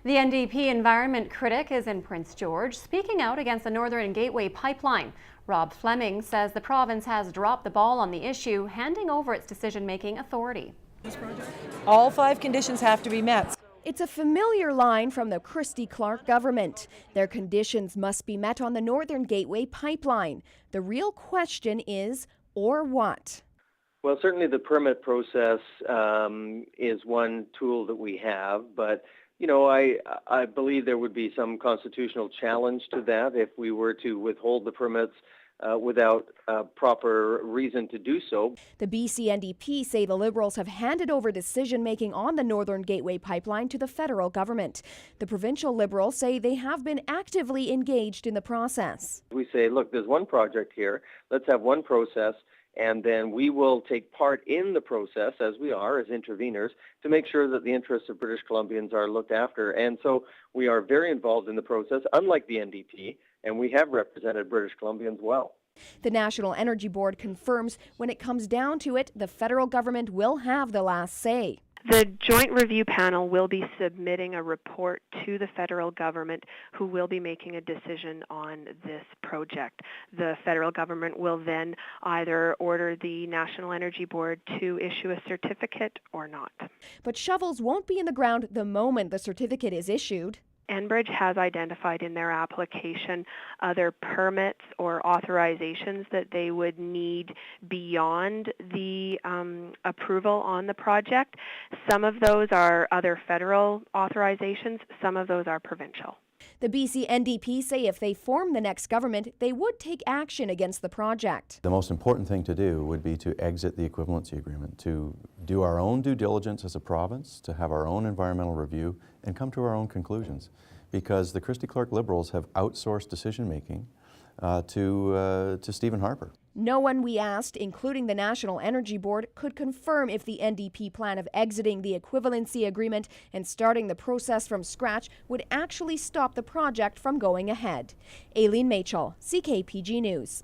The NDP Environment Critic is in Prince George, speaking out against the Northern Gateway pipeline. Rob Fleming says the province has dropped the ball on the issue, handing over its decision-making authority. All 5 conditions have to be met. It's a familiar line from the Christy Clark government. Their conditions must be met on the Northern Gateway pipeline. The real question is, or what? Well, certainly the permit process is one tool that we have, but I believe there would be some constitutional challenge to that if we were to withhold the permits without proper reason to do so. The BC NDP say the Liberals have handed over decision-making on the Northern Gateway pipeline to the federal government. The provincial Liberals say they have been actively engaged in the process. We say, look, there's one project here, let's have one process, and then we will take part in the process, as we are, as interveners, to make sure that the interests of British Columbians are looked after. And so we are very involved in the process, unlike the NDP, and we have represented British Columbians well. The National Energy Board confirms when it comes down to it, the federal government will have the last say. The Joint Review Panel will be submitting a report to the federal government, who will be making a decision on this project. The federal government will then either order the National Energy Board to issue a certificate or not. But shovels won't be in the ground the moment the certificate is issued. Enbridge has identified in their application other permits or authorizations that they would need beyond the approval on the project. Some of those are other federal authorizations, some of those are provincial. The BC NDP say if they form the next government, they would take action against the project. The most important thing to do would be to exit the equivalency agreement, to do our own due diligence as a province, to have our own environmental review, and come to our own conclusions. Because the Christy Clark Liberals have outsourced decision-making to Stephen Harper. No one we asked, including the National Energy Board, could confirm if the NDP plan of exiting the equivalency agreement and starting the process from scratch would actually stop the project from going ahead. Aileen Machel, CKPG News.